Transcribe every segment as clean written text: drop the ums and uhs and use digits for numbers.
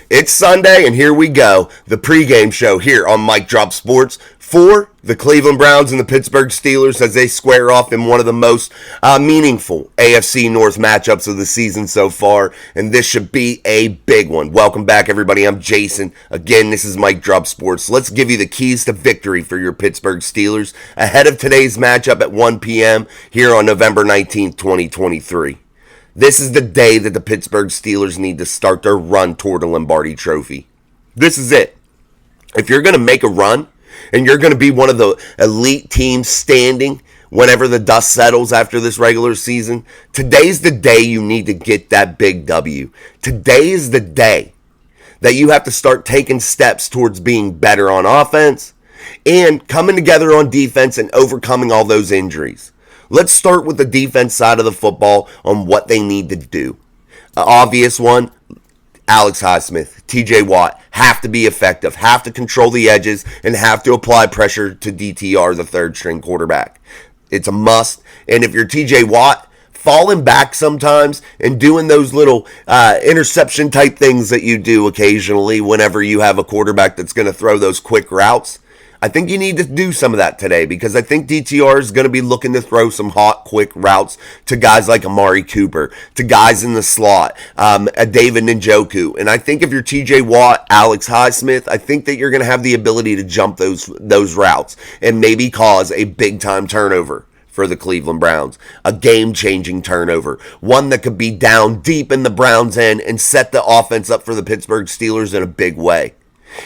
It's Sunday, and here we go. The pregame show here on Mike Drop Sports for the Cleveland Browns and the Pittsburgh Steelers as they square off in one of the most meaningful AFC North matchups of the season so far, and this should be a big one. Welcome back, everybody. I'm Jason. Again, this is Mike Drop Sports. Let's give you the keys to victory for your Pittsburgh Steelers ahead of today's matchup at 1 p.m. here on November 19th, 2023. This is the day that the Pittsburgh Steelers need to start their run toward a Lombardi trophy. This is it. If you're going to make a run, and you're going to be one of the elite teams standing whenever the dust settles after this regular season, today's the day you need to get that big W. Today is the day that you have to start taking steps towards being better on offense and coming together on defense and overcoming all those injuries. Let's start with the defense side of the football on what they need to do. An obvious one, Alex Highsmith, TJ Watt have to be effective, have to control the edges, and have to apply pressure to DTR, the third string quarterback. It's a must. And if you're TJ Watt, falling back sometimes and doing those little interception type things that you do occasionally whenever you have a quarterback that's going to throw those quick routes, I think you need to do some of that today because I think DTR is going to be looking to throw some hot, quick routes to guys like Amari Cooper, to guys in the slot, David Njoku. And I think if you're TJ Watt, Alex Highsmith, I think that you're going to have the ability to jump those routes and maybe cause a big-time turnover for the Cleveland Browns. A game-changing turnover. One that could be down deep in the Browns' end and set the offense up for the Pittsburgh Steelers in a big way.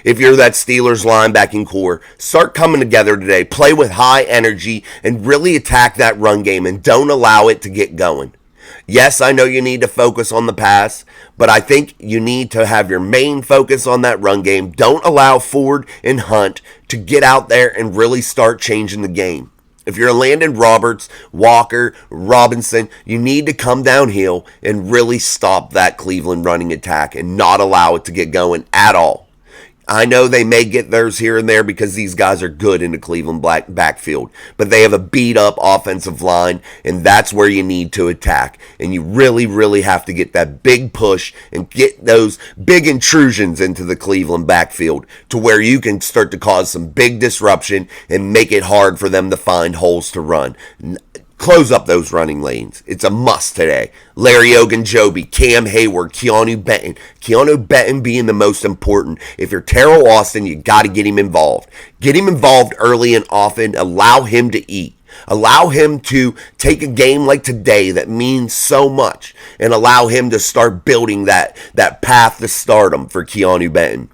If you're that Steelers linebacking core, start coming together today. Play with high energy and really attack that run game and don't allow it to get going. Yes, I know you need to focus on the pass, but I think you need to have your main focus on that run game. Don't allow Ford and Hunt to get out there and really start changing the game. If you're Landon Roberts, Walker, Robinson, you need to come downhill and really stop that Cleveland running attack and not allow it to get going at all. I know they may get theirs here and there because these guys are good in the Cleveland backfield, but they have a beat-up offensive line, and that's where you need to attack. And you really, really have to get that big push and get those big intrusions into the Cleveland backfield to where you can start to cause some big disruption and make it hard for them to find holes to run. Close up those running lanes. It's a must today. Larry Ogunjobi, Cam Hayward, Keanu Benton. Keanu Benton being the most important. If you're Terrell Austin, you got to get him involved. Get him involved early and often. Allow him to eat. Allow him to take a game like today that means so much and allow him to start building that path to stardom for Keanu Benton.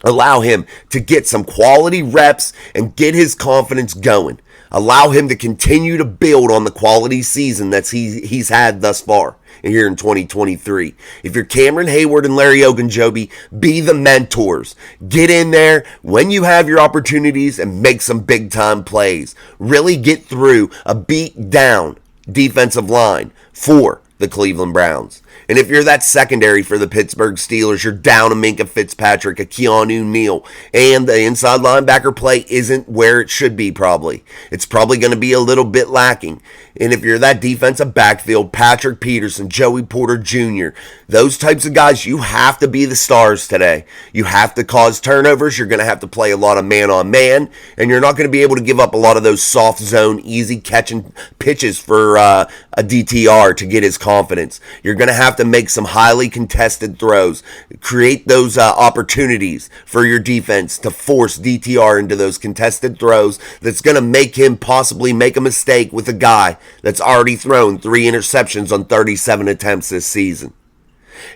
Allow him to get some quality reps and get his confidence going. Allow him to continue to build on the quality season that he's had thus far here in 2023. If you're Cameron Hayward and Larry Ogunjobi, be the mentors. Get in there when you have your opportunities and make some big-time plays. Really get through a beat-down defensive line for the Cleveland Browns. And if you're that secondary for the Pittsburgh Steelers, you're down a Minkah Fitzpatrick, a Keanu Neal, and the inside linebacker play isn't where it should be probably. It's probably going to be a little bit lacking. And if you're that defensive backfield, Patrick Peterson, Joey Porter Jr., those types of guys, you have to be the stars today. You have to cause turnovers. You're going to have to play a lot of man-on-man, and you're not going to be able to give up a lot of those soft zone, easy catching pitches for a DTR to get his confidence. You're going to have to make some highly contested throws. Create those opportunities for your defense to force DTR into those contested throws that's going to make him possibly make a mistake with a guy that's already thrown 3 interceptions on 37 attempts this season.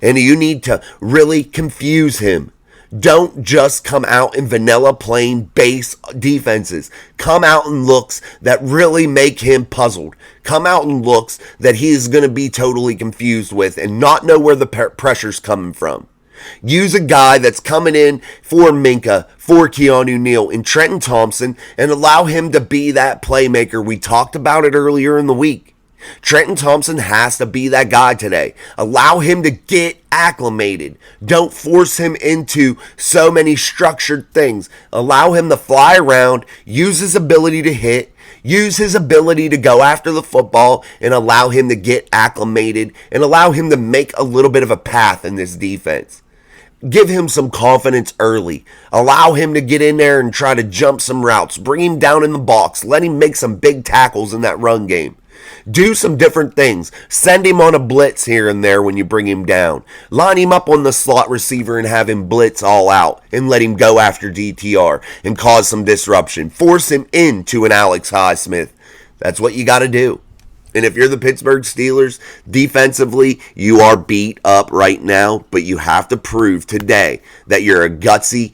And you need to really confuse him. Don't just come out in vanilla plain base defenses. Come out in looks that really make him puzzled. Come out in looks that he is going to be totally confused with and not know where the pressure's coming from. Use a guy that's coming in for Minkah, for Keanu Neal, and Trenton Thompson, and allow him to be that playmaker. We talked about it earlier in the week. Trenton Thompson has to be that guy today. Allow him to get acclimated. Don't force him into so many structured things. Allow him to fly around, use his ability to hit, use his ability to go after the football, and allow him to get acclimated and allow him to make a little bit of a path in this defense. Give him some confidence early. Allow him to get in there and try to jump some routes. Bring him down in the box. Let him make some big tackles in that run game. Do some different things. Send him on a blitz here and there when you bring him down. Line him up on the slot receiver and have him blitz all out and let him go after DTR and cause some disruption. Force him into an Alex Highsmith. That's what you got to do. And if you're the Pittsburgh Steelers, defensively, you are beat up right now, but you have to prove today that you're a gutsy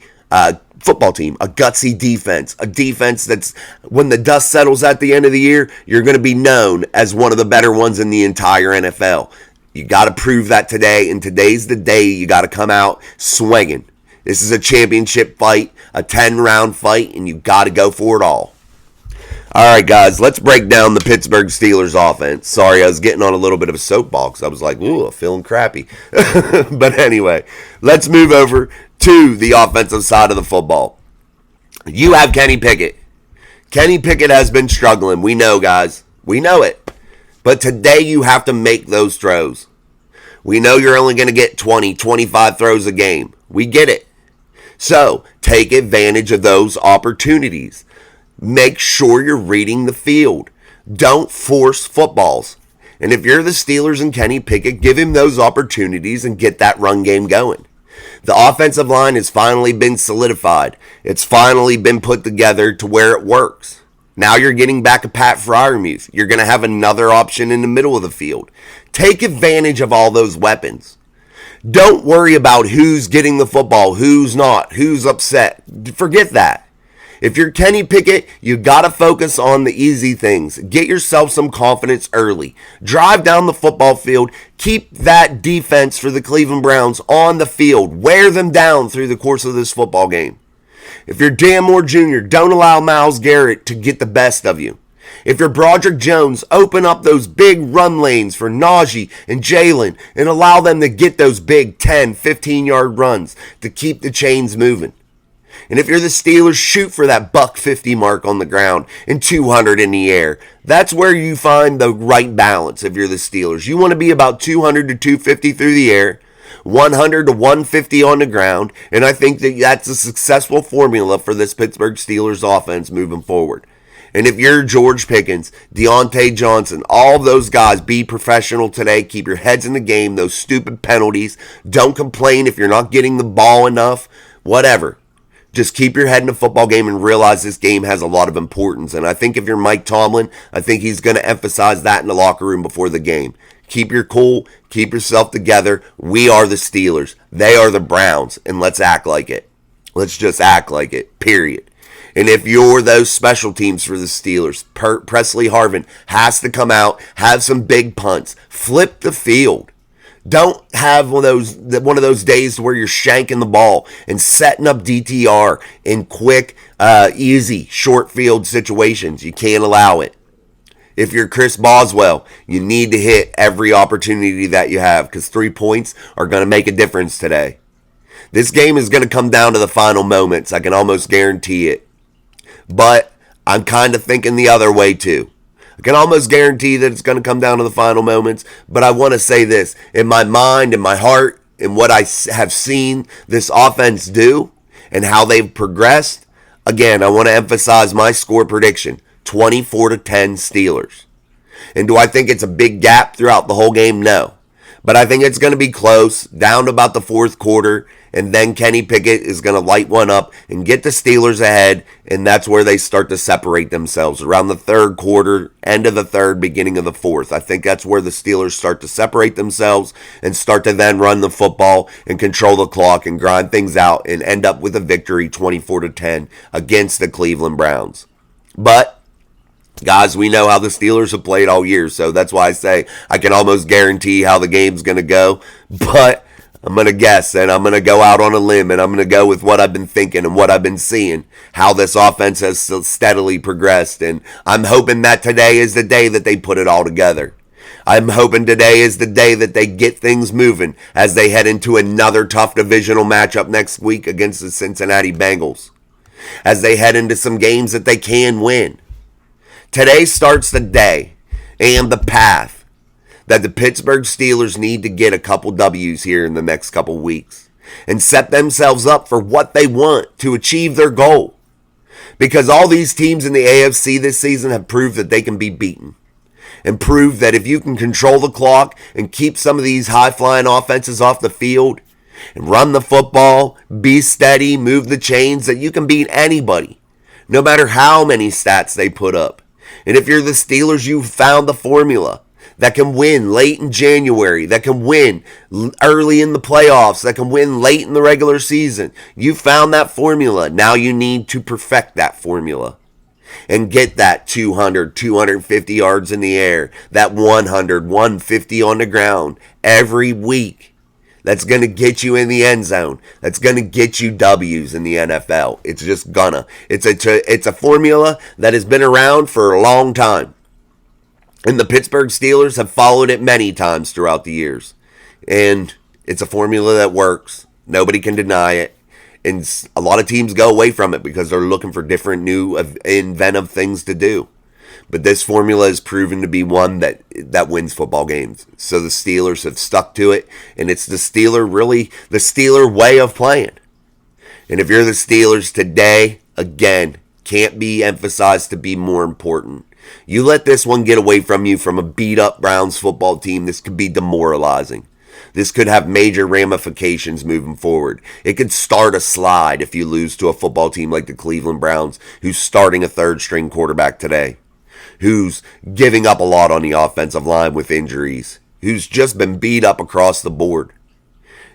football team, a gutsy defense, a defense that's, when the dust settles at the end of the year, you're going to be known as one of the better ones in the entire NFL. You got to prove that today, and today's the day you got to come out swinging. This is a championship fight, a 10-round fight, and you got to go for it all. All right, guys, let's break down the Pittsburgh Steelers offense. Sorry, I was getting on a little bit of a soapbox. I was like, ooh, I'm feeling crappy. But anyway, let's move over to the offensive side of the football. You have Kenny Pickett. Kenny Pickett has been struggling. We know, guys. We know it. But today you have to make those throws. We know you're only going to get 20, 25 throws a game. We get it. So take advantage of those opportunities. Make sure you're reading the field. Don't force footballs. And if you're the Steelers and Kenny Pickett, give him those opportunities and get that run game going. The offensive line has finally been solidified. It's finally been put together to where it works. Now you're getting back a Pat Freiermuth. You're going to have another option in the middle of the field. Take advantage of all those weapons. Don't worry about who's getting the football, who's not, who's upset. Forget that. If you're Kenny Pickett, you got to focus on the easy things. Get yourself some confidence early. Drive down the football field. Keep that defense for the Cleveland Browns on the field. Wear them down through the course of this football game. If you're Dan Moore Jr., don't allow Myles Garrett to get the best of you. If you're Broderick Jones, open up those big run lanes for Najee and Jalen and allow them to get those big 10, 15-yard runs to keep the chains moving. And if you're the Steelers, shoot for that $150 mark on the ground and 200 in the air. That's where you find the right balance if you're the Steelers. You want to be about 200 to 250 through the air, 100 to 150 on the ground, and I think that that's a successful formula for this Pittsburgh Steelers offense moving forward. And if you're George Pickens, Deontay Johnson, all those guys, be professional today. Keep your heads in the game. Those stupid penalties. Don't complain if you're not getting the ball enough. Whatever. Just keep your head in the football game and realize this game has a lot of importance. And I think if you're Mike Tomlin, I think he's going to emphasize that in the locker room before the game. Keep your cool. Keep yourself together. We are the Steelers. They are the Browns. And let's act like it. Let's just act like it. Period. And if you're those special teams for the Steelers, Presley Harvin has to come out, have some big punts, flip the field. Don't have one of those days where you're shanking the ball and setting up DTR in quick, easy, short field situations. You can't allow it. If you're Chris Boswell, you need to hit every opportunity that you have because 3 points are going to make a difference today. This game is going to come down to the final moments. I can almost guarantee it. But I'm kind of thinking the other way too. I can almost guarantee that it's going to come down to the final moments, but I want to say this. In my mind, in my heart, in what I have seen this offense do and how they've progressed, again, I want to emphasize my score prediction, 24-10 Steelers. And do I think it's a big gap throughout the whole game? No. But I think it's going to be close, down to about the fourth quarter, and then Kenny Pickett is going to light one up and get the Steelers ahead, and that's where they start to separate themselves. Around the third quarter, end of the third, beginning of the fourth. I think that's where the Steelers start to separate themselves and start to then run the football and control the clock and grind things out and end up with a victory 24-10 against the Cleveland Browns. But guys, we know how the Steelers have played all year, so that's why I say I can almost guarantee how the game's going to go. But I'm going to guess, and I'm going to go out on a limb, and I'm going to go with what I've been thinking and what I've been seeing, how this offense has steadily progressed. And I'm hoping that today is the day that they put it all together. I'm hoping today is the day that they get things moving as they head into another tough divisional matchup next week against the Cincinnati Bengals, as they head into some games that they can win. Today starts the day and the path that the Pittsburgh Steelers need to get a couple W's here in the next couple weeks. and set themselves up for what they want to achieve their goal. Because all these teams in the AFC this season have proved that they can be beaten. And proved that if you can control the clock and keep some of these high-flying offenses off the field and run the football, be steady, move the chains, that you can beat anybody, no matter how many stats they put up. And if you're the Steelers, you've found the formula that can win late in January, that can win early in the playoffs, that can win late in the regular season. You found that formula. Now you need to perfect that formula and get that 200, 250 yards in the air, that 100, 150 on the ground every week. That's going to get you in the end zone. That's going to get you W's in the NFL. It's just gonna. It's a formula that has been around for a long time. And the Pittsburgh Steelers have followed it many times throughout the years. And it's a formula that works. Nobody can deny it. And a lot of teams go away from it because they're looking for different, new, inventive things to do. But this formula has proven to be one that wins football games. So the Steelers have stuck to it. And it's the Steeler way of playing. And if you're the Steelers today, again, can't be emphasized to be more important. You let this one get away from you from a beat-up Browns football team, this could be demoralizing. This could have major ramifications moving forward. It could start a slide if you lose to a football team like the Cleveland Browns, who's starting a third-string quarterback today, who's giving up a lot on the offensive line with injuries, who's just been beat up across the board.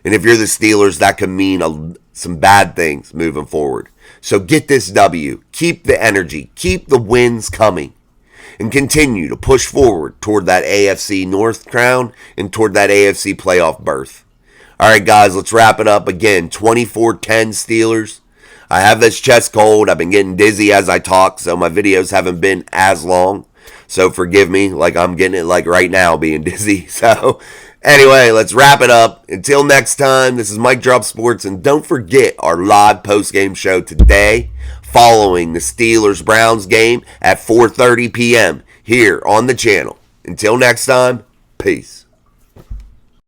And if you're the Steelers, that could mean some bad things moving forward. So get this W. Keep the energy. Keep the wins coming. And continue to push forward toward that AFC North crown and toward that AFC playoff berth. All right, guys, let's wrap it up. Again, 24-10 Steelers. I have this chest cold. I've been getting dizzy as I talk, so my videos haven't been as long. So forgive me, like I'm getting it like right now, being dizzy. So anyway, let's wrap it up. Until next time, this is Mike Drop Sports, and don't forget our live post-game show today, following the Steelers-Browns game at 4:30 p.m. here on the channel. Until next time, peace.